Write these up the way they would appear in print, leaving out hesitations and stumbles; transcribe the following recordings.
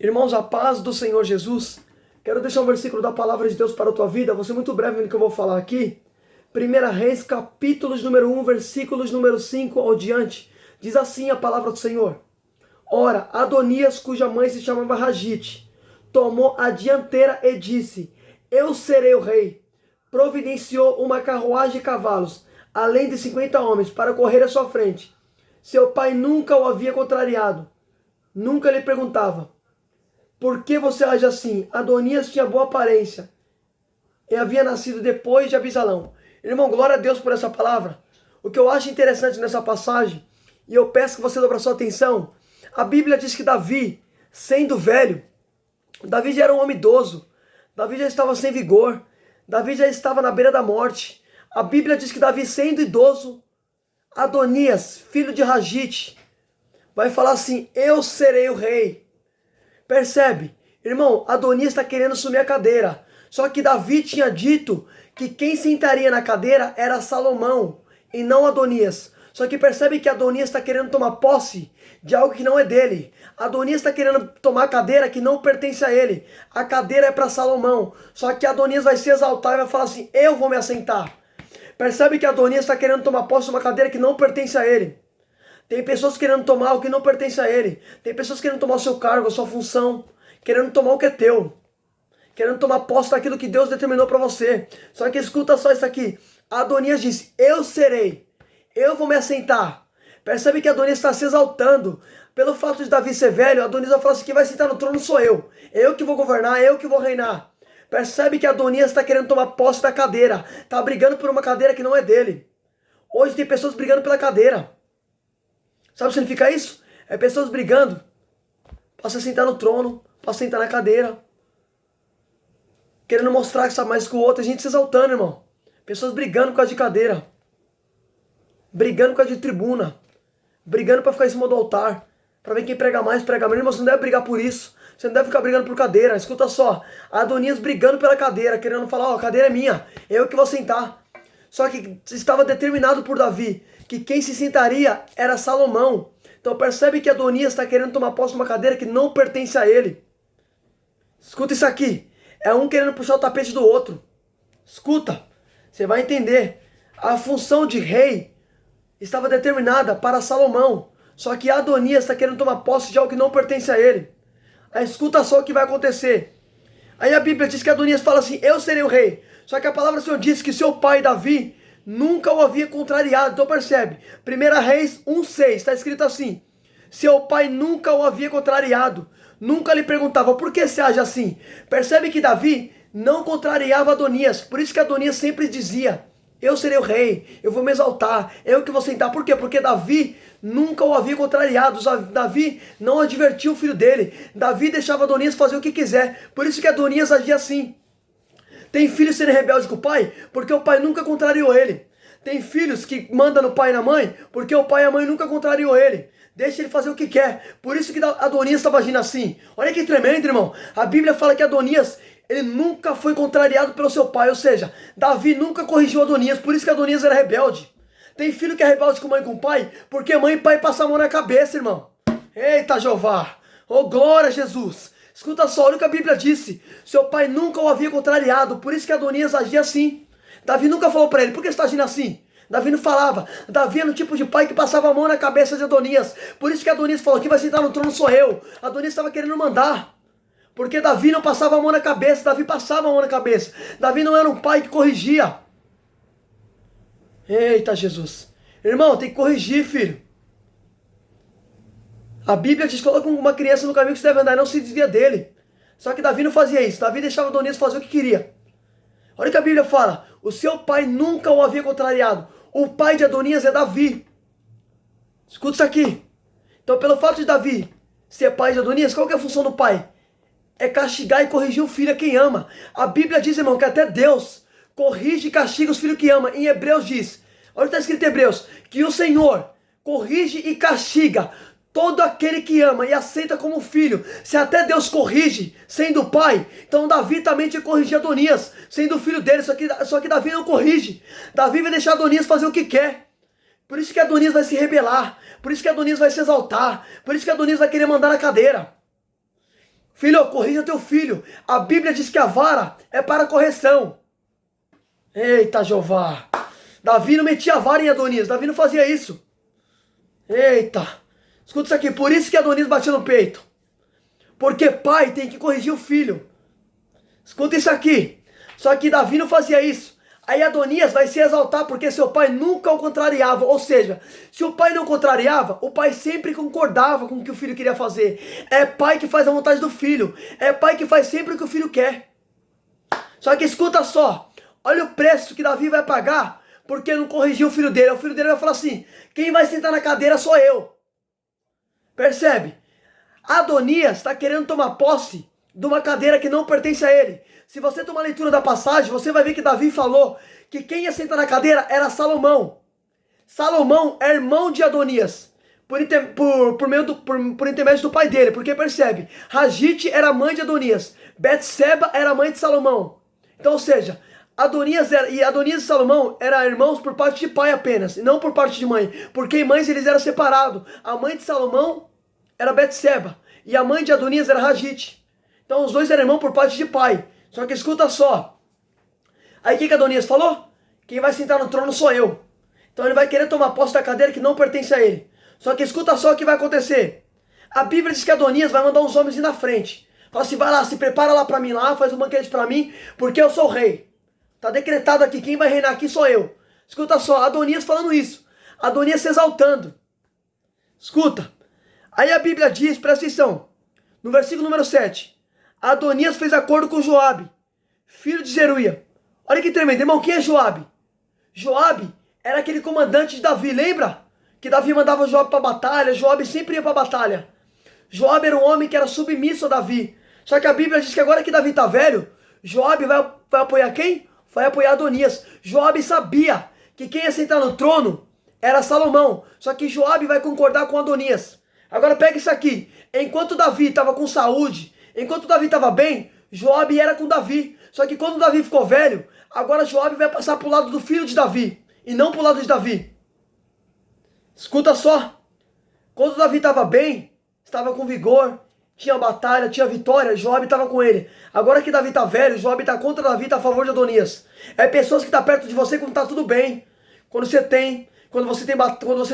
Irmãos, a paz do Senhor Jesus. Quero deixar um versículo da palavra de Deus para a tua vida. Vou ser muito breve no que eu vou falar aqui. 1 Reis, capítulos número 1, versículos número 5 ao diante. Diz assim a palavra do Senhor. Ora, Adonias, cuja mãe se chamava Ragite, tomou a dianteira e disse: Eu serei o rei. Providenciou uma carruagem de cavalos, além de 50 homens, para correr à sua frente. Seu pai nunca o havia contrariado. Nunca lhe perguntava: por que você age assim? Adonias tinha boa aparência e havia nascido depois de Abisalão. Irmão, glória a Deus por essa palavra. O que eu acho interessante nessa passagem, e eu peço que você dobre a sua atenção, a Bíblia diz que Davi, sendo velho, Davi já era um homem idoso, Davi já estava sem vigor, Davi já estava na beira da morte. A Bíblia diz que Davi, sendo idoso, Adonias, filho de Ragite, vai falar assim: eu serei o rei. Percebe? Irmão, Adonias está querendo assumir a cadeira. Só que Davi tinha dito que quem sentaria na cadeira era Salomão e não Adonias. Só que percebe que Adonias está querendo tomar posse de algo que não é dele. Adonias está querendo tomar a cadeira que não pertence a ele. A cadeira é para Salomão. Só que Adonias vai se exaltar e vai falar assim: eu vou me assentar. Percebe que Adonias está querendo tomar posse de uma cadeira que não pertence a ele. Tem pessoas querendo tomar o que não pertence a ele. Tem pessoas querendo tomar o seu cargo, a sua função. Querendo tomar o que é teu. Querendo tomar posse daquilo que Deus determinou para você. Só que escuta só isso aqui. Adonias disse: eu serei. Eu vou me assentar. Percebe que Adonias está se exaltando. Pelo fato de Davi ser velho, Adonias vai falar assim: quem vai sentar no trono sou eu. Eu que vou governar, eu que vou reinar. Percebe que Adonias está querendo tomar posse da cadeira. Está brigando por uma cadeira que não é dele. Hoje tem pessoas brigando pela cadeira. Sabe o que significa isso? É pessoas brigando para se sentar no trono, para sentar na cadeira. Querendo mostrar que sabe mais que o outro. A gente se exaltando, irmão. Pessoas brigando por causa de cadeira. Brigando por causa de tribuna. Brigando para ficar em cima do altar. Para ver quem prega mais, prega menos. Irmão, você não deve brigar por isso. Você não deve ficar brigando por cadeira. Escuta só. Adonias brigando pela cadeira. Querendo falar: ó, a cadeira é minha. Eu que vou sentar. Só que estava determinado por Davi que quem se sentaria era Salomão. Então percebe que Adonias está querendo tomar posse de uma cadeira que não pertence a ele. Escuta isso aqui. É um querendo puxar o tapete do outro. Escuta. Você vai entender. A função de rei estava determinada para Salomão. Só que Adonias está querendo tomar posse de algo que não pertence a ele. Aí escuta só o que vai acontecer. Aí a Bíblia diz que Adonias fala assim: eu serei o rei. Só que a palavra do Senhor diz que seu pai Davi nunca o havia contrariado. Então percebe, 1 Reis 1,6, está escrito assim: seu pai nunca o havia contrariado. Nunca lhe perguntava: por que se age assim? Percebe que Davi não contrariava Adonias. Por isso que Adonias sempre dizia: eu serei o rei, eu vou me exaltar, eu que vou sentar. Por quê? Porque Davi nunca o havia contrariado. Davi não advertiu o filho dele. Davi deixava Adonias fazer o que quiser. Por isso que Adonias agia assim. Tem filhos sendo rebeldes com o pai porque o pai nunca contrariou ele. Tem filhos que mandam no pai e na mãe porque o pai e a mãe nunca contrariou ele. Deixa ele fazer o que quer. Por isso que Adonias estava agindo assim. Olha que tremendo, irmão. A Bíblia fala que Adonias, ele nunca foi contrariado pelo seu pai. Ou seja, Davi nunca corrigiu Adonias. Por isso que Adonias era rebelde. Tem filho que é rebelde com mãe e com pai porque mãe e pai passam a mão na cabeça, irmão. Eita, Jeová. Oh, glória a Jesus. Escuta só, olha o que a Bíblia disse. Seu pai nunca o havia contrariado. Por isso que Adonias agia assim. Davi nunca falou para ele: por que você está agindo assim? Davi não falava. Davi era o tipo de pai que passava a mão na cabeça de Adonias. Por isso que Adonias falou: quem vai sentar no trono sou eu. Adonias estava querendo mandar. Porque Davi não passava a mão na cabeça. Davi passava a mão na cabeça. Davi não era um pai que corrigia. Eita, Jesus. Irmão, tem que corrigir, filho. A Bíblia diz: coloca uma criança no caminho que você deve andar e não se desvia dele. Só que Davi não fazia isso. Davi deixava Adonias fazer o que queria. Olha o que a Bíblia fala: o seu pai nunca o havia contrariado. O pai de Adonias é Davi. Escuta isso aqui. Então, pelo fato de Davi ser pai de Adonias, qual que é a função do pai? É castigar e corrigir o filho a quem ama. A Bíblia diz, irmão, que até Deus corrige e castiga os filhos que ama. Em Hebreus diz, olha o que está escrito em Hebreus, que o Senhor corrige e castiga todo aquele que ama e aceita como filho. Se até Deus corrige, sendo pai, então Davi também tinha que corrigir Adonias, sendo filho dele. Só que Davi não corrige. Davi vai deixar Adonias fazer o que quer. Por isso que Adonias vai se rebelar. Por isso que Adonias vai se exaltar. Por isso que Adonias vai querer mandar na cadeira. Filho, corrija teu filho. A Bíblia diz que a vara é para correção. Eita, Jeová. Davi não metia a vara em Adonias. Davi não fazia isso. Eita. Escuta isso aqui. Por isso que Adonias batia no peito. Porque pai tem que corrigir o filho. Escuta isso aqui. Só que Davi não fazia isso. Aí Adonias vai se exaltar porque seu pai nunca o contrariava. Ou seja, se o pai não contrariava, o pai sempre concordava com o que o filho queria fazer. É pai que faz a vontade do filho. É pai que faz sempre o que o filho quer. Só que escuta só. Olha o preço que Davi vai pagar porque não corrigiu o filho dele. O filho dele vai falar assim: quem vai sentar na cadeira sou eu. Percebe? Adonias está querendo tomar posse de uma cadeira que não pertence a ele. Se você tomar a leitura da passagem, você vai ver que Davi falou que quem ia sentar na cadeira era Salomão. Salomão é irmão de Adonias, por intermédio do pai dele, porque percebe, Ragite era mãe de Adonias, Betseba era mãe de Salomão. Então, ou seja, Adonias e Salomão eram irmãos por parte de pai apenas, e não por parte de mãe, porque em mães eles eram separados. A mãe de Salomão era Betseba, e a mãe de Adonias era Ragite. Então os dois eram irmãos por parte de pai. Só que escuta só. Aí o que Adonias falou? Quem vai sentar no trono sou eu. Então ele vai querer tomar posse da cadeira que não pertence a ele. Só que escuta só o que vai acontecer. A Bíblia diz que Adonias vai mandar uns homens ir na frente. Fala assim, vai lá, se prepara lá pra mim lá, faz um banquete pra mim, porque eu sou o rei. Tá decretado aqui, quem vai reinar aqui sou eu. Escuta só, Adonias falando isso. Adonias se exaltando. Escuta. Aí a Bíblia diz, presta atenção. No versículo número 7. Adonias fez acordo com Joabe, filho de Zeruia. Olha que tremendo, irmão, quem é Joabe? Joabe era aquele comandante de Davi, lembra? Que Davi mandava Joabe para batalha, Joabe sempre ia para batalha. Joabe era um homem que era submisso a Davi. Só que a Bíblia diz que agora que Davi está velho, Joabe vai apoiar quem? Vai apoiar Adonias. Joabe sabia que quem ia sentar no trono era Salomão. Só que Joabe vai concordar com Adonias. Agora pega isso aqui. Enquanto Davi estava com saúde, enquanto Davi estava bem, Joabe era com Davi. Só que quando Davi ficou velho, agora Joabe vai passar para o lado do filho de Davi, e não para o lado de Davi. Escuta só. Quando Davi estava bem, estava com vigor, tinha batalha, tinha vitória, Joabe estava com ele. Agora que Davi está velho, Joabe está contra Davi, está a favor de Adonias. É pessoas que estão perto de você quando está tudo bem. Quando você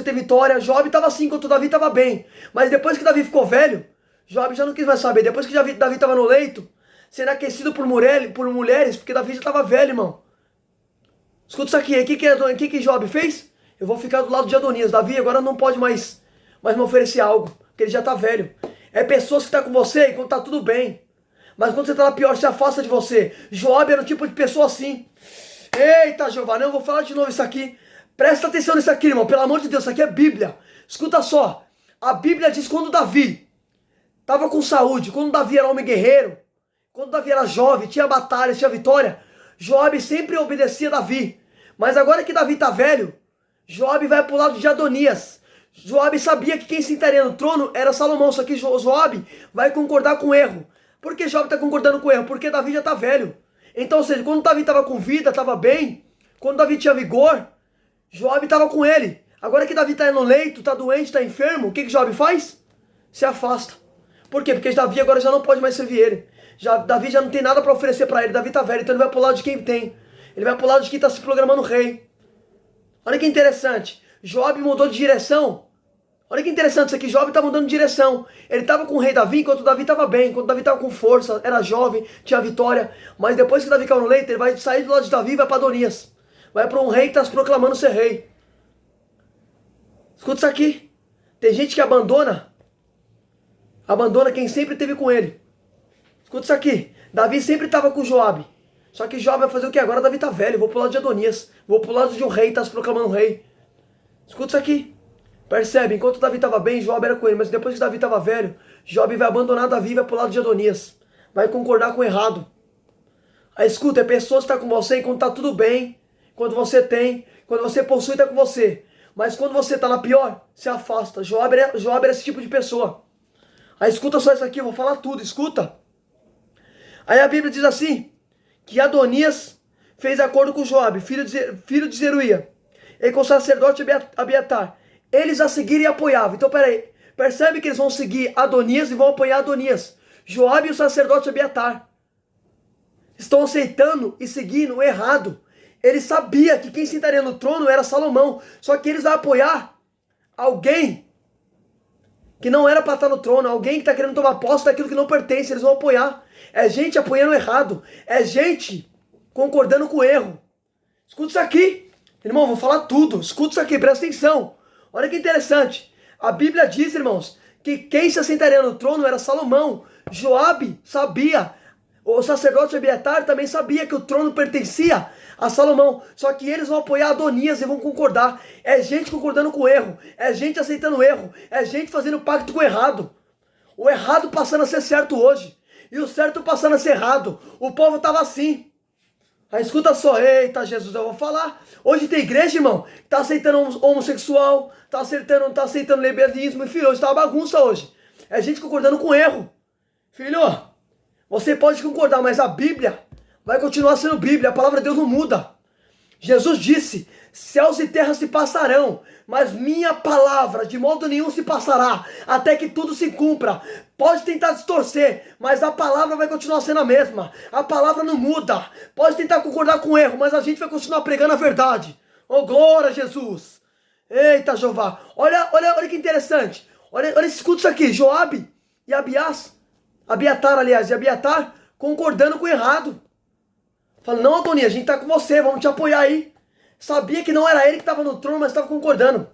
tem vitória, Joabe estava assim, enquanto Davi estava bem. Mas depois que Davi ficou velho, Joabe já não quis mais saber. Depois que Davi estava no leito, sendo aquecido por mulheres, porque Davi já estava velho, irmão. Escuta isso aqui. O que Joabe fez? Eu vou ficar do lado de Adonias. Davi agora não pode mais me oferecer algo, porque ele já está velho. É pessoas que estão com você enquanto está tudo bem. Mas quando você está na pior, se afasta de você. Joabe era um tipo de pessoa assim. Eita, Jeová, não, eu vou falar de novo isso aqui. Presta atenção nisso aqui, irmão. Pelo amor de Deus, isso aqui é Bíblia. Escuta só. A Bíblia diz que quando Davi estava com saúde, quando Davi era homem guerreiro, quando Davi era jovem, tinha batalha, tinha vitória, Joabe sempre obedecia a Davi. Mas agora que Davi está velho, Joabe vai para o lado de Adonias. Joabe sabia que quem sentaria no trono era Salomão, só que Joabe vai concordar com o erro. Por que Joabe está concordando com o erro? Porque Davi já está velho. Então, ou seja, quando Davi estava com vida, estava bem, quando Davi tinha vigor, Joabe estava com ele. Agora que Davi está no leito, está doente, está enfermo, o que Joabe faz? Se afasta. Por quê? Porque Davi agora já não pode mais servir ele. Davi já não tem nada para oferecer para ele. Davi está velho, então ele vai para o lado de quem tem. Ele vai para o lado de quem está se programando rei. Olha que interessante. Joabe mudou de direção. Olha que interessante isso aqui. Joabe está mudando de direção. Ele estava com o rei Davi enquanto Davi estava bem. Enquanto Davi estava com força, era jovem, tinha vitória. Mas depois que Davi caiu no leito, ele vai sair do lado de Davi e vai para Adonias. Vai para um rei que está se proclamando ser rei. Escuta isso aqui. Tem gente que abandona quem sempre esteve com ele. Escuta isso aqui. Davi sempre estava com Joabe. Só que Joabe vai fazer o que? Agora Davi está velho. Vou para o lado de Adonias. Vou para o lado de um rei que está se proclamando rei. Escuta isso aqui. Percebe? Enquanto Davi estava bem, Joabe era com ele. Mas depois que Davi estava velho, Joabe vai abandonar Davi e vai para o lado de Adonias. Vai concordar com o errado. Aí escuta, é pessoas que estão com você enquanto está tudo bem. Quando você tem. Quando você possui, está com você. Mas quando você está na pior, se afasta. Joabe era esse tipo de pessoa. Aí escuta só isso aqui, eu vou falar tudo, escuta. Aí a Bíblia diz assim, que Adonias fez acordo com Joabe, filho de Zeruia, e com o sacerdote Abiatar. Eles a seguiram e apoiavam. Então peraí, percebe que eles vão seguir Adonias e vão apoiar Adonias. Joabe e o sacerdote Abiatar estão aceitando e seguindo o errado. Ele sabia que quem sentaria no trono era Salomão, só que eles vão apoiar alguém que não era para estar no trono, alguém que está querendo tomar posse daquilo que não pertence, eles vão apoiar. É gente apoiando o errado, é gente concordando com o erro. Escuta isso aqui, irmão, vou falar tudo, escuta isso aqui, presta atenção. Olha que interessante, a Bíblia diz, irmãos, que quem se assentaria no trono era Salomão. Joabe sabia, o sacerdote Abiatar também sabia que o trono pertencia a Salomão, só que eles vão apoiar Adonias e vão concordar. É gente concordando com o erro, é gente aceitando o erro, é gente fazendo pacto com o errado passando a ser certo hoje, e o certo passando a ser errado. O povo estava assim. Aí escuta só, eita Jesus, eu vou falar. Hoje tem igreja, irmão, que tá aceitando homossexual, tá aceitando lesbianismo, filho, hoje tá uma bagunça hoje. É gente concordando com o erro. Filho, você pode concordar, mas a Bíblia vai continuar sendo Bíblia, a palavra de Deus não muda. Jesus disse, céus e terra se passarão, mas minha palavra de modo nenhum se passará, até que tudo se cumpra. Pode tentar distorcer, mas a palavra vai continuar sendo a mesma. A palavra não muda. Pode tentar concordar com o erro, mas a gente vai continuar pregando a verdade. Oh, glória a Jesus. Eita, Jeová. Olha que interessante. Olha, escuta isso aqui. Joabe e Abiatar concordando com o errado. Fala, não, Adonias, a gente tá com você, vamos te apoiar aí. Sabia que não era ele que estava no trono, mas estava concordando.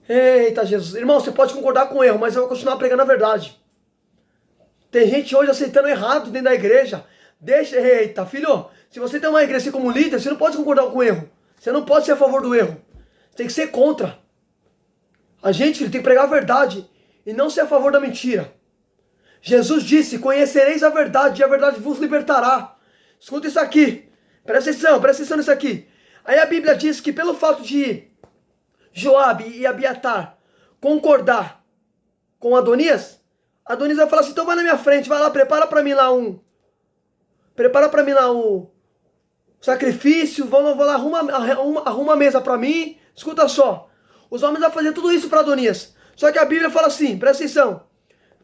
Eita, Jesus. Irmão, você pode concordar com o erro, mas eu vou continuar pregando a verdade. Tem gente hoje aceitando errado dentro da igreja. Eita, filho, se você tem uma igreja assim como líder, você não pode concordar com o erro. Você não pode ser a favor do erro. Você tem que ser contra. A gente, filho, tem que pregar a verdade e não ser a favor da mentira. Jesus disse, conhecereis a verdade e a verdade vos libertará. Escuta isso aqui. Presta atenção nisso aqui. Aí a Bíblia diz que pelo fato de Joabe e Abiatar concordar com Adonias, Adonias vai falar assim, então vai na minha frente, vai lá, prepara para mim lá um sacrifício, vou lá, arruma a mesa para mim. Escuta só, os homens vão fazer tudo isso para Adonias. Só que a Bíblia fala assim, presta atenção,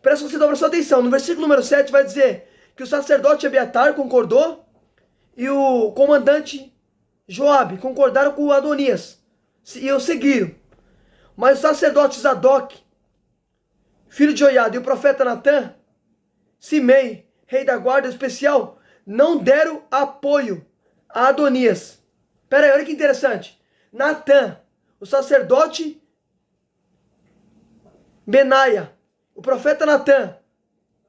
presta que você dobra sua atenção. No versículo número 7 vai dizer que o sacerdote Abiatar concordou e o comandante Joabe concordaram com o Adonias e o seguiram. Mas o sacerdote Zadok, filho de Joiada, e o profeta Natã, Simei, rei da guarda especial, não deram apoio a Adonias. Pera aí, olha que interessante. Natã, o sacerdote Benaia, o profeta Natã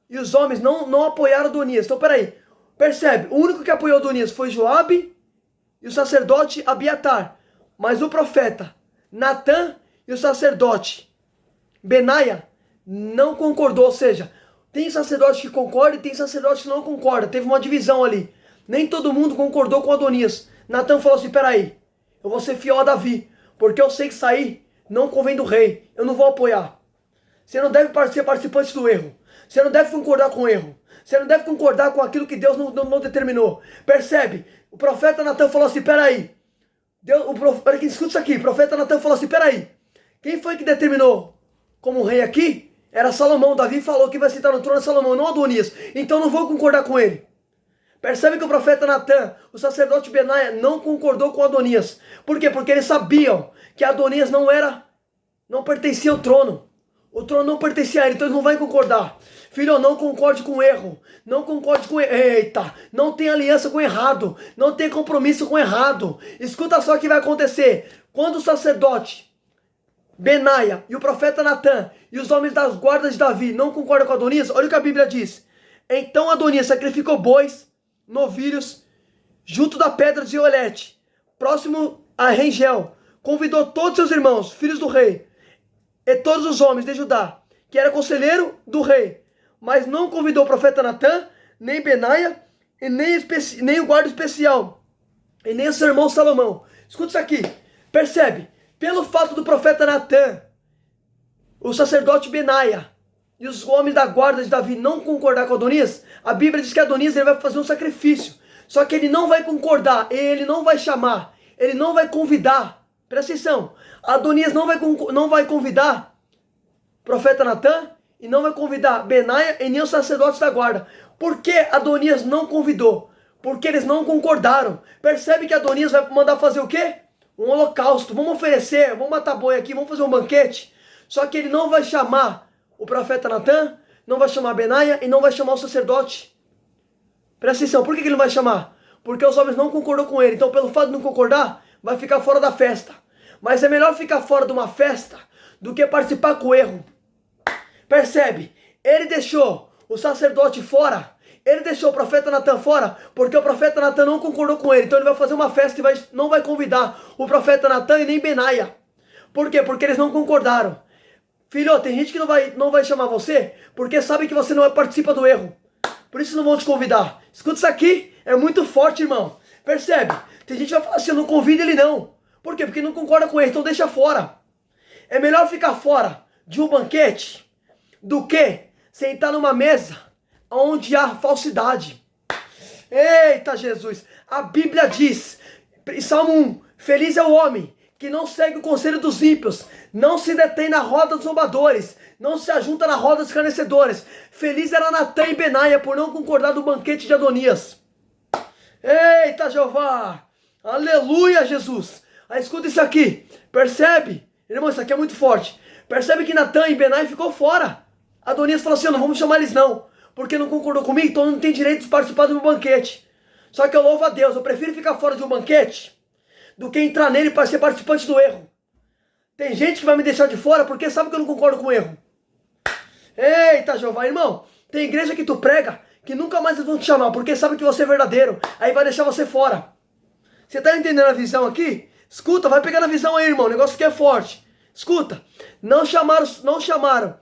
e os homens não apoiaram Adonias. Então pera aí, percebe, o único que apoiou Adonias foi Joabe e o sacerdote Abiatar. Mas o profeta Natã e o sacerdote Benaia não concordou. Ou seja, tem sacerdote que concorda e tem sacerdote que não concorda. Teve uma divisão ali. Nem todo mundo concordou com Adonias. Natã falou assim, peraí, eu vou ser fiel a Davi, porque eu sei que sair não convém do rei. Eu não vou apoiar. Você não deve ser participante do erro. Você não deve concordar com o erro. Você não deve concordar com aquilo que Deus não determinou. Percebe? O profeta Natã falou assim, peraí. Escuta isso aqui. O profeta Natã falou assim, peraí. Quem foi que determinou como rei aqui? Era Salomão. Davi falou que vai sentar no trono de Salomão, não Adonias. Então não vou concordar com ele. Percebe que o profeta Natã, o sacerdote Benaia, não concordou com Adonias. Por quê? Porque eles sabiam que Adonias não pertencia ao trono. O trono não pertencia a ele, então eles não vão concordar. Filho, não concorde com o erro. Não concorde com o erro. Eita, não tem aliança com o errado. Não tem compromisso com o errado. Escuta só o que vai acontecer. Quando o sacerdote Benaia e o profeta Natã e os homens das guardas de Davi não concordam com Adonias, olha o que a Bíblia diz. Então Adonias sacrificou bois, novilhos, junto da pedra de Iolete, próximo a Rengel. Convidou todos seus irmãos, filhos do rei, e todos os homens de Judá, que era conselheiro do rei, mas não convidou o profeta Natã, nem Benaia, e nem o guarda especial, e nem o seu irmão Salomão. Escuta isso aqui, percebe? Pelo fato do profeta Natã, o sacerdote Benaia e os homens da guarda de Davi não concordar com Adonias, a Bíblia diz que Adonias ele vai fazer um sacrifício. Só que ele não vai concordar, ele não vai chamar, ele não vai convidar. Presta atenção, Adonias não vai convidar o profeta Natã e não vai convidar Benaia e nem os sacerdotes da guarda. Por que Adonias não convidou? Porque eles não concordaram. Percebe que Adonias vai mandar fazer o quê? Um holocausto. Vamos oferecer, vamos matar boi aqui, vamos fazer um banquete. Só que ele não vai chamar o profeta Natan, não vai chamar Benaia e não vai chamar o sacerdote. Presta atenção, por que ele não vai chamar? Porque os homens não concordam com ele. Então, pelo fato de não concordar, vai ficar fora da festa. Mas é melhor ficar fora de uma festa do que participar com o erro. Percebe? Ele deixou o sacerdote fora. Ele deixou o profeta Natan fora porque o profeta Natan não concordou com ele. Então ele vai fazer uma festa e não vai convidar o profeta Natan e nem Benaia. Por quê? Porque eles não concordaram. Filho, tem gente que não vai chamar você porque sabe que você não participa do erro. Por isso não vão te convidar. Escuta isso aqui, é muito forte, irmão. Percebe? Tem gente que vai falar assim, eu não convido ele não. Por quê? Porque não concorda com ele, então deixa fora. É melhor ficar fora de um banquete do que sentar numa mesa onde há falsidade. Eita Jesus! A Bíblia diz, em Salmo 1, feliz é o homem que não segue o conselho dos ímpios, não se detém na roda dos zombadores, não se ajunta na roda dos escarnecedores. Feliz era Natan e Benaia por não concordar do banquete de Adonias. Eita Jeová! Aleluia, Jesus! Aí escuta isso aqui, percebe? Irmão, isso aqui é muito forte. Percebe que Natan e Benaia ficou fora. Adonias falou assim, não vamos chamar eles não, porque não concordou comigo, então não tem direito de participar do meu banquete. Só que eu louvo a Deus, eu prefiro ficar fora de um banquete do que entrar nele para ser participante do erro. Tem gente que vai me deixar de fora porque sabe que eu não concordo com o erro. Eita Jeová, irmão, tem igreja que tu prega que nunca mais eles vão te chamar porque sabe que você é verdadeiro, aí vai deixar você fora. Você tá entendendo a visão aqui? Escuta, vai pegando a visão aí, irmão, o negócio aqui é forte. Escuta, não chamaram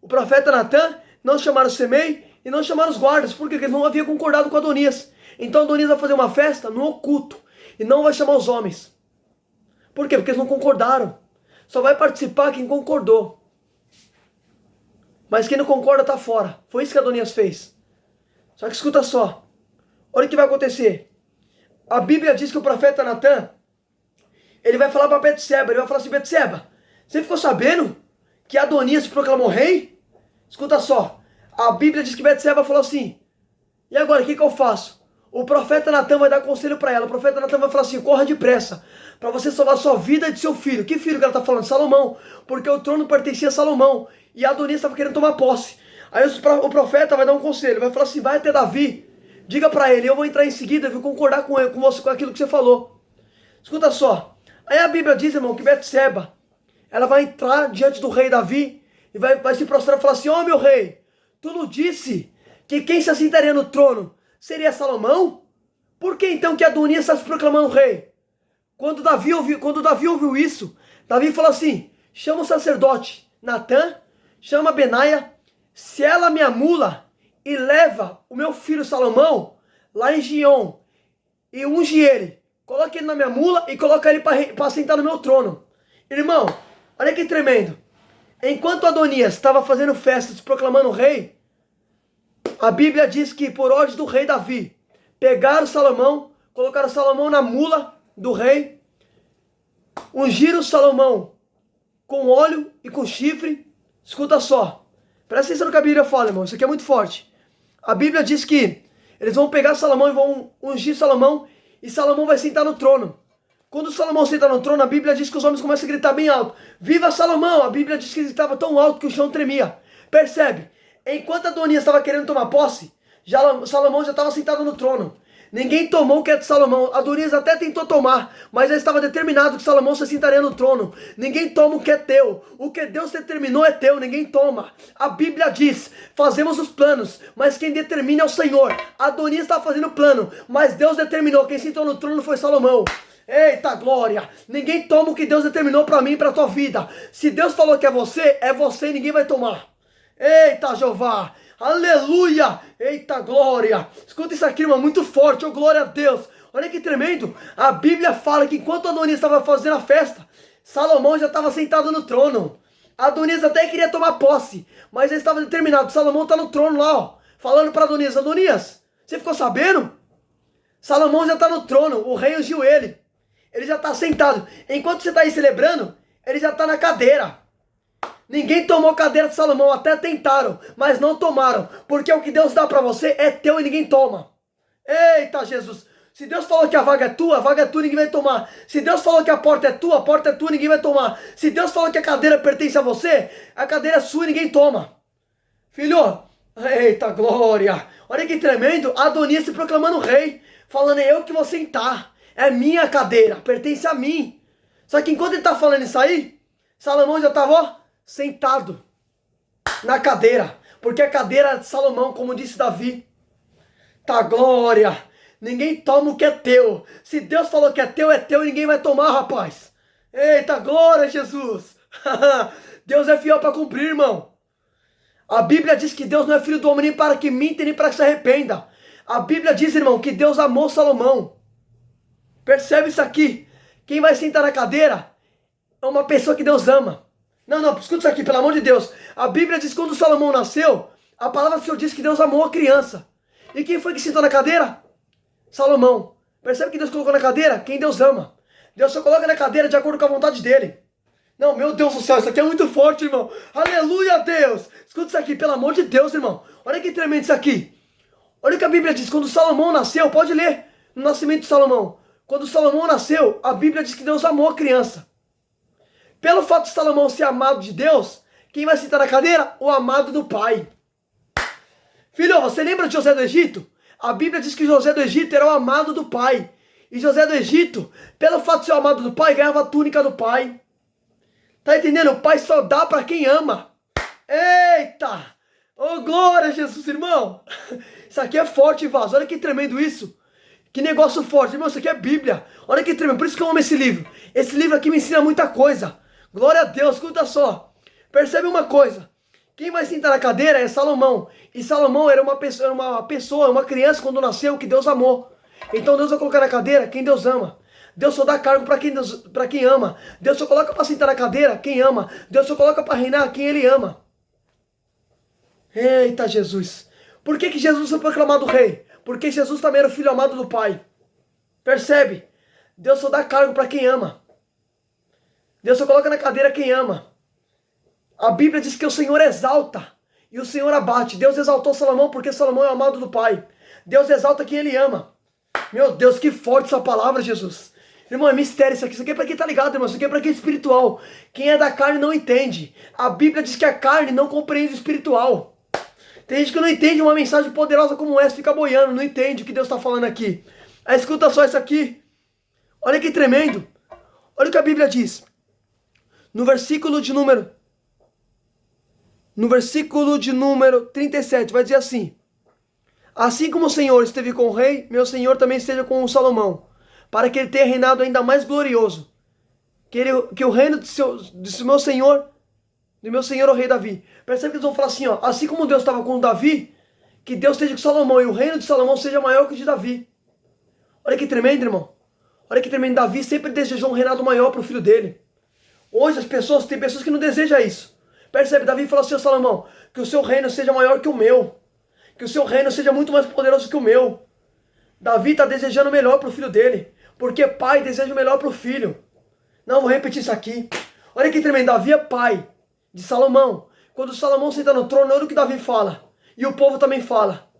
o profeta Natan, não chamaram o Semei e não chamaram os guardas, porque eles não haviam concordado com Adonias. Então Adonias vai fazer uma festa no oculto e não vai chamar os homens. Por quê? Porque eles não concordaram. Só vai participar quem concordou. Mas quem não concorda está fora. Foi isso que Adonias fez. Só que escuta só. Olha o que vai acontecer. A Bíblia diz que o profeta Natan, ele vai falar para Betseba, ele vai falar assim, Betseba, você ficou sabendo que Adonias se proclamou rei? Escuta só. A Bíblia diz que Betseba falou assim, e agora, o que eu faço? O profeta Natan vai dar conselho para ela. O profeta Natan vai falar assim, corra depressa, para você salvar sua vida e de seu filho. Que filho que ela está falando? Salomão. Porque o trono pertencia a Salomão. E Adonias estava querendo tomar posse. Aí o profeta vai dar um conselho, vai falar assim, vai até Davi, diga para ele, eu vou entrar em seguida, eu vou concordar com você, com aquilo que você falou. Escuta só. Aí a Bíblia diz, irmão, que Betseba, ela vai entrar diante do rei Davi e vai se prostrar e falar assim, ó meu rei, tu não disse que quem se assentaria no trono seria Salomão? Por que então que Adonias está se proclamando rei? Quando Davi ouviu isso, Davi falou assim, chama o sacerdote Natan, chama Benaia, sela minha mula e leva o meu filho Salomão lá em Gion e unge ele. Coloca ele na minha mula e coloca ele para sentar no meu trono. Irmão, olha que tremendo. Enquanto Adonias estava fazendo festa, se proclamando rei, a Bíblia diz que por ordem do rei Davi, pegaram Salomão, colocaram Salomão na mula do rei, ungiram Salomão com óleo e com chifre. Escuta só, presta atenção no que a Bíblia fala, irmão, isso aqui é muito forte. A Bíblia diz que eles vão pegar Salomão e vão ungir Salomão, e Salomão vai sentar no trono. Quando Salomão senta no trono, a Bíblia diz que os homens começam a gritar bem alto. Viva Salomão! A Bíblia diz que ele estava tão alto que o chão tremia. Percebe? Enquanto Adonias estava querendo tomar posse, Salomão já estava sentado no trono. Ninguém tomou o que é de Salomão. Adonias até tentou tomar, mas já estava determinado que Salomão se sentaria no trono. Ninguém toma o que é teu. O que Deus determinou é teu, ninguém toma. A Bíblia diz, fazemos os planos, mas quem determina é o Senhor. Adonias estava fazendo o plano, mas Deus determinou. Quem sentou no trono foi Salomão. Eita glória, ninguém toma o que Deus determinou para mim e para tua vida. Se Deus falou que é você e ninguém vai tomar. Eita Jeová, aleluia, eita glória. Escuta isso aqui, irmão, muito forte, oh glória a Deus. Olha que tremendo, a Bíblia fala que enquanto Adonias estava fazendo a festa, Salomão já estava sentado no trono. Adonias até queria tomar posse, mas ele estava determinado. Salomão está no trono lá, ó, falando para Adonias, Adonias, você ficou sabendo? Salomão já está no trono, o rei ungiu ele. Ele já está sentado. Enquanto você está aí celebrando, ele já está na cadeira. Ninguém tomou a cadeira de Salomão, até tentaram, mas não tomaram, porque o que Deus dá para você é teu e ninguém toma. Eita Jesus, se Deus falou que a vaga é tua, ninguém vai tomar. Se Deus falou que a porta é tua, ninguém vai tomar. Se Deus falou que a cadeira pertence a você, a cadeira é sua e ninguém toma. Filho, eita glória, olha que tremendo, Adonias se proclamando rei, falando, é eu que vou sentar, é minha cadeira, pertence a mim. Só que enquanto ele tá falando isso aí, Salomão já estava, ó, sentado na cadeira, porque a cadeira de Salomão, como disse Davi, tá glória, ninguém toma o que é teu. Se Deus falou que é teu e ninguém vai tomar, rapaz. Eita glória, Jesus. Deus é fiel para cumprir, irmão. A Bíblia diz que Deus não é filho do homem nem para que minta, nem para que se arrependa. A Bíblia diz, irmão, que Deus amou Salomão. Percebe isso aqui? Quem vai sentar na cadeira é uma pessoa que Deus ama. Não, escuta isso aqui, pelo amor de Deus. A Bíblia diz que quando Salomão nasceu, a palavra do Senhor diz que Deus amou a criança. E quem foi que sentou na cadeira? Salomão. Percebe que Deus colocou na cadeira? Quem Deus ama. Deus só coloca na cadeira de acordo com a vontade dele. Não, meu Deus do céu, isso aqui é muito forte, irmão. Aleluia, Deus. Escuta isso aqui, pelo amor de Deus, irmão. Olha que tremendo isso aqui. Olha o que a Bíblia diz. Quando Salomão nasceu, pode ler no nascimento de Salomão. Quando Salomão nasceu, a Bíblia diz que Deus amou a criança. Pelo fato de Salomão ser amado de Deus, quem vai sentar na cadeira? O amado do pai. Filho, você lembra de José do Egito? A Bíblia diz que José do Egito era o amado do pai. E José do Egito, pelo fato de ser o amado do pai, ganhava a túnica do pai. Tá entendendo? O pai só dá para quem ama. Eita! Oh, glória a Jesus, irmão. Isso aqui é forte, vaso. Olha que tremendo isso. Que negócio forte. Irmão, isso aqui é Bíblia. Olha que tremendo. Por isso que eu amo esse livro. Esse livro aqui me ensina muita coisa. Glória a Deus. Escuta só. Percebe uma coisa. Quem vai sentar na cadeira é Salomão. E Salomão era uma pessoa, uma criança quando nasceu que Deus amou. Então Deus vai colocar na cadeira quem Deus ama. Deus só dá cargo para quem ama. Deus só coloca para sentar na cadeira quem ama. Deus só coloca para reinar quem Ele ama. Eita Jesus. Por que Jesus foi proclamado rei? Porque Jesus também era o filho amado do Pai. Percebe? Deus só dá cargo para quem ama. Deus só coloca na cadeira quem ama. A Bíblia diz que o Senhor exalta e o Senhor abate. Deus exaltou Salomão porque Salomão é o amado do Pai. Deus exalta quem Ele ama. Meu Deus, que forte essa palavra, Jesus. Irmão, é mistério isso aqui. Isso aqui é para quem tá ligado, irmão. Isso aqui é para quem é espiritual. Quem é da carne não entende. A Bíblia diz que a carne não compreende o espiritual. Tem gente que não entende uma mensagem poderosa como essa, fica boiando, não entende o que Deus está falando aqui. Aí escuta só isso aqui. Olha que tremendo. Olha o que a Bíblia diz. No versículo de número 37, vai dizer assim. Assim como o Senhor esteve com o rei, meu Senhor também esteja com o Salomão, para que ele tenha reinado ainda mais glorioso. Que o reino de meu Senhor o rei Davi. Percebe que eles vão falar assim, ó, assim como Deus estava com Davi, que Deus esteja com Salomão e o reino de Salomão seja maior que o de Davi. Olha que tremendo, irmão. Olha que tremendo. Davi sempre desejou um reinado maior para o filho dele. Hoje tem pessoas que não desejam isso. Percebe, Davi falou assim, ó Salomão, que o seu reino seja maior que o meu. Que o seu reino seja muito mais poderoso que o meu. Davi está desejando o melhor para o filho dele. Porque pai deseja o melhor para o filho. Não, vou repetir isso aqui. Olha que tremendo. Davi é pai de Salomão. Quando Salomão senta no trono, olha o que Davi fala. E o povo também fala.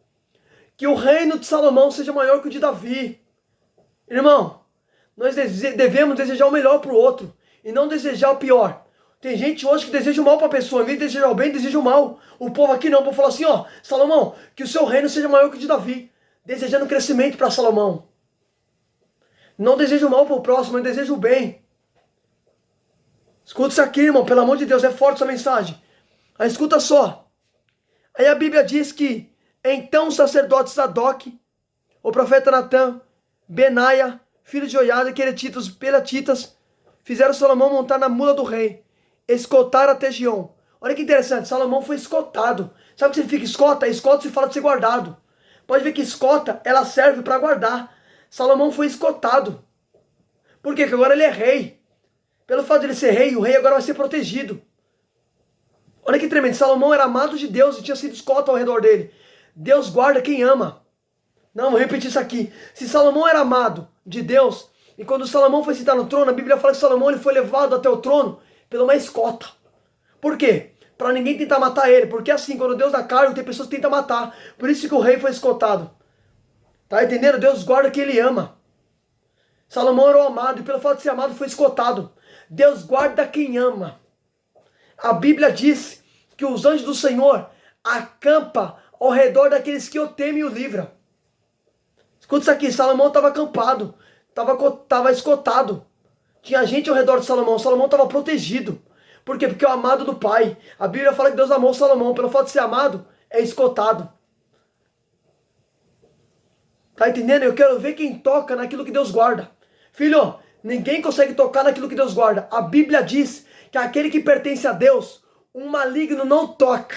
Que o reino de Salomão seja maior que o de Davi. Irmão, nós devemos desejar o melhor para o outro. E não desejar o pior. Tem gente hoje que deseja o mal para a pessoa. Em vez de desejar o bem, deseja o mal. O povo aqui não. O povo fala assim, ó. Salomão, que o seu reino seja maior que o de Davi. Desejando crescimento para Salomão. Não deseja o mal para o próximo, mas deseja o bem. Escuta isso aqui, irmão. Pelo amor de Deus, é forte essa mensagem. Aí escuta só. Aí a Bíblia diz que então o sacerdote Sadoc, o profeta Natã, Benaia, filho de Joiada, Queretitas, Pelatitas, fizeram Salomão montar na mula do rei. Escoltaram até Gion. Olha que interessante, Salomão foi escoltado. Sabe o que significa escolta? Escolta se fala de ser guardado. Pode ver que escolta, ela serve para guardar. Salomão foi escoltado. Por quê? Porque agora ele é rei. Pelo fato de ele ser rei, o rei agora vai ser protegido. Olha que tremendo, Salomão era amado de Deus e tinha sido escolta ao redor dele. Deus guarda quem ama. Não, vou repetir isso aqui. Se Salomão era amado de Deus, e quando Salomão foi sentar no trono, a Bíblia fala que Salomão ele foi levado até o trono pela uma escolta. Por quê? Para ninguém tentar matar ele. Porque assim, quando Deus dá cargo, tem pessoas que tentam matar. Por isso que o rei foi escoltado. Tá entendendo? Deus guarda quem ele ama. Salomão era o amado e pelo fato de ser amado foi escoltado. Deus guarda quem ama. A Bíblia diz que os anjos do Senhor acampam ao redor daqueles que o temem e o livram. Escuta isso aqui, Salomão estava acampado, estava escoltado. Tinha gente ao redor de Salomão, Salomão estava protegido. Por quê? Porque é o amado do Pai. A Bíblia fala que Deus amou Salomão, pelo fato de ser amado, é escoltado. Tá entendendo? Eu quero ver quem toca naquilo que Deus guarda. Filho, ninguém consegue tocar naquilo que Deus guarda. A Bíblia diz que aquele que pertence a Deus, um maligno não toca.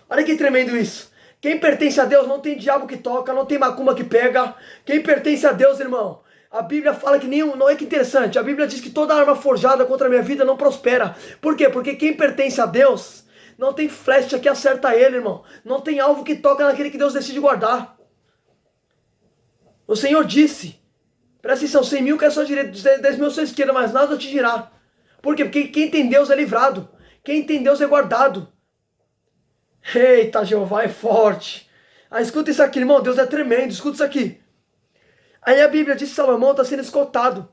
Olha que tremendo isso. Quem pertence a Deus não tem diabo que toca, não tem macumba que pega. Quem pertence a Deus, irmão, a Bíblia fala que nenhum, não é que interessante, a Bíblia diz que toda arma forjada contra a minha vida não prospera. Por quê? Porque quem pertence a Deus, não tem flecha que acerta ele, irmão. Não tem alvo que toca naquele que Deus decide guardar. O Senhor disse, presta atenção, 100.000 que é a sua direita, 10.000 à sua esquerda, mas nada te dirá. Por quê? Porque quem tem Deus é livrado. Quem tem Deus é guardado. Eita, Jeová é forte. Ah, escuta isso aqui, irmão. Deus é tremendo. Escuta isso aqui. Aí a Bíblia diz que Salomão está sendo escoltado.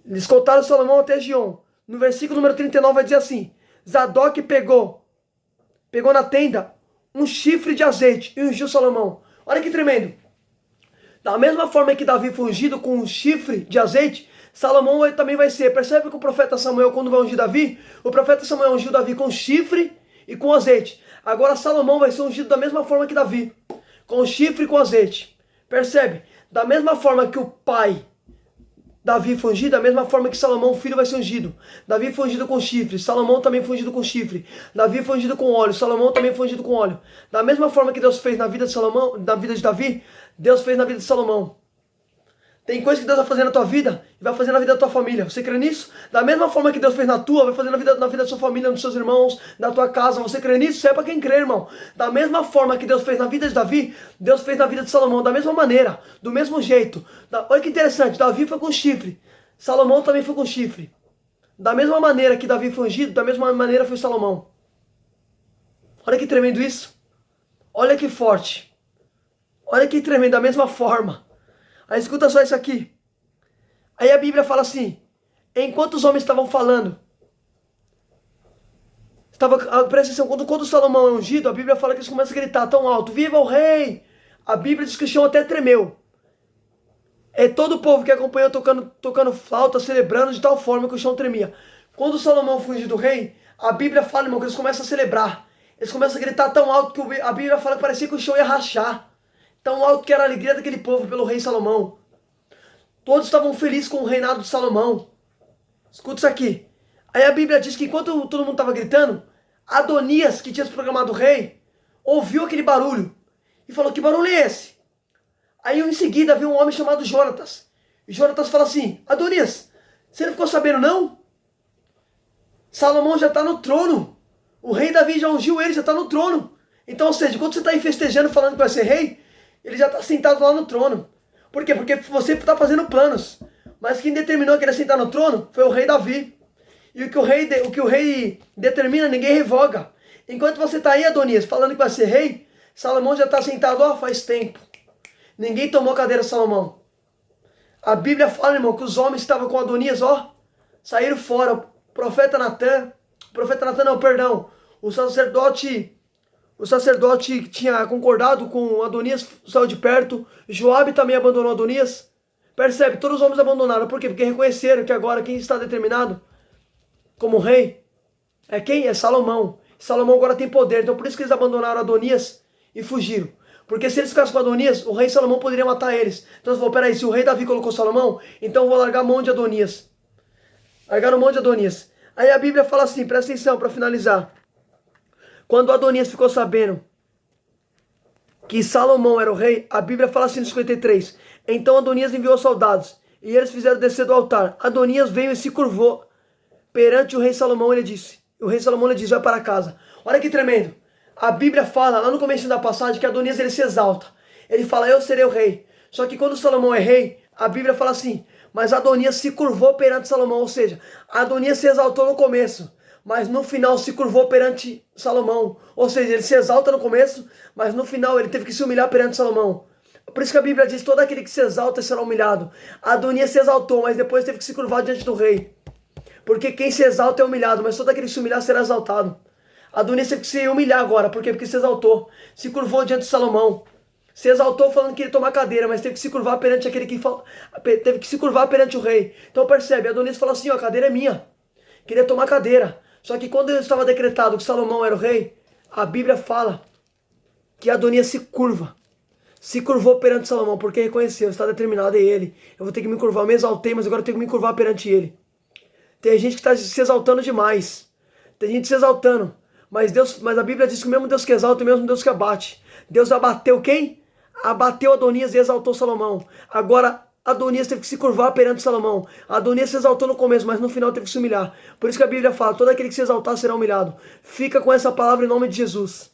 Escoltaram Salomão até Gion. No versículo número 39 vai dizer assim: Zadok pegou na tenda um chifre de azeite e ungiu Salomão. Olha que tremendo. Da mesma forma que Davi foi ungido com um chifre de azeite, Salomão também vai ser. Percebe que o profeta Samuel, quando vai ungir Davi, o profeta Samuel ungiu Davi com chifre e com azeite. Agora Salomão vai ser ungido da mesma forma que Davi, com chifre e com azeite. Percebe? Da mesma forma que o pai Davi foi ungido, da mesma forma que Salomão, o filho, vai ser ungido. Davi foi ungido com chifre, Salomão também foi ungido com chifre. Davi foi ungido com óleo, Salomão também foi ungido com óleo. Da mesma forma que Deus fez na vida de Salomão, na vida de Davi, Deus fez na vida de Salomão. Tem coisa que Deus vai fazer na tua vida e vai fazer na vida da tua família. Você crê nisso? Da mesma forma que Deus fez na tua, vai fazer na vida da sua família, dos seus irmãos, da tua casa. Você crê nisso? Isso é para quem crê, irmão. Da mesma forma que Deus fez na vida de Davi, Deus fez na vida de Salomão. Da mesma maneira, do mesmo jeito. Olha que interessante, Davi foi com chifre. Salomão também foi com chifre. Da mesma maneira que Davi foi ungido, da mesma maneira foi Salomão. Olha que tremendo isso. Olha que forte. Olha que tremendo, da mesma forma. Aí escuta só isso aqui. Aí a Bíblia fala assim: enquanto os homens estavam falando, presta atenção, quando Salomão é ungido, a Bíblia fala que eles começam a gritar tão alto: viva o rei! A Bíblia diz que o chão até tremeu. É todo o povo que acompanhou tocando flauta, celebrando de tal forma que o chão tremia. Quando Salomão foi ungido rei, a Bíblia fala, irmão, que eles começam a celebrar. Eles começam a gritar tão alto que a Bíblia fala que parecia que o chão ia rachar. Tão alto que era a alegria daquele povo pelo rei Salomão. Todos estavam felizes com o reinado de Salomão. Escuta isso aqui. Aí a Bíblia diz que enquanto todo mundo estava gritando, Adonias, que tinha se proclamado rei, ouviu aquele barulho e falou: que barulho é esse? Aí em seguida veio um homem chamado Jonatas. E Jonatas fala assim: Adonias, você não ficou sabendo não? Salomão já está no trono. O rei Davi já ungiu ele, já está no trono. Então, ou seja, quando você está aí festejando, falando que vai ser rei, ele já está sentado lá no trono. Por quê? Porque você está fazendo planos. Mas quem determinou que ele ia sentar no trono foi o rei Davi. E o que o rei determina, ninguém revoga. Enquanto você está aí, Adonias, falando que vai ser rei, Salomão já está sentado, ó, faz tempo. Ninguém tomou cadeira de Salomão. A Bíblia fala, irmão, que os homens que estavam com Adonias, ó, saíram fora. O profeta Natan não, perdão. O sacerdote que tinha concordado com Adonias saiu de perto. Joabe também abandonou Adonias. Percebe? Todos os homens abandonaram. Por quê? Porque reconheceram que agora quem está determinado como rei é quem? É Salomão. Salomão agora tem poder. Então por isso que eles abandonaram Adonias e fugiram. Porque se eles ficassem com Adonias, o rei Salomão poderia matar eles. Então eles falaram: peraí, se o rei Davi colocou Salomão, então eu vou largar a mão de Adonias. Largaram a mão de Adonias. Aí a Bíblia fala assim, presta atenção para finalizar. Quando Adonias ficou sabendo que Salomão era o rei, a Bíblia fala assim no 53. Então Adonias enviou soldados, e eles fizeram descer do altar. Adonias veio e se curvou perante o rei Salomão, ele disse. O rei Salomão lhe disse: vai para casa. Olha que tremendo. A Bíblia fala, lá no começo da passagem, que Adonias ele se exalta. Ele fala: eu serei o rei. Só que quando Salomão é rei, a Bíblia fala assim: Mas Adonias se curvou perante Salomão, ou seja, Adonias se exaltou no começo, mas no final se curvou perante Salomão. Ou seja, ele se exalta no começo, mas no final ele teve que se humilhar perante Salomão. Por isso que a Bíblia diz, todo aquele que se exalta será humilhado. Adonias se exaltou, mas depois teve que se curvar diante do rei. Porque quem se exalta é humilhado, mas todo aquele que se humilhar será exaltado. Adonias teve que se humilhar agora, por quê? Porque se exaltou, se curvou diante de Salomão. Se exaltou falando que ia tomar cadeira, mas teve que se curvar perante aquele que teve que se curvar perante o rei. Então percebe, Adonias falou assim, ó, a cadeira é minha. Queria tomar cadeira. Só que quando estava decretado que Salomão era o rei, a Bíblia fala que Adonias se curva. Se curvou perante Salomão, porque reconheceu, está determinado, é ele. Eu vou ter que me curvar, eu me exaltei, mas agora eu tenho que me curvar perante ele. Tem gente que está se exaltando demais. Tem gente se exaltando. Mas a Bíblia diz que o mesmo Deus que exalta é o mesmo Deus que abate. Deus abateu quem? Abateu Adonias e exaltou Salomão. Agora Adonias teve que se curvar perante Salomão. Adonias se exaltou no começo, mas no final teve que se humilhar. Por isso que a Bíblia fala, todo aquele que se exaltar será humilhado. Fica com essa palavra em nome de Jesus.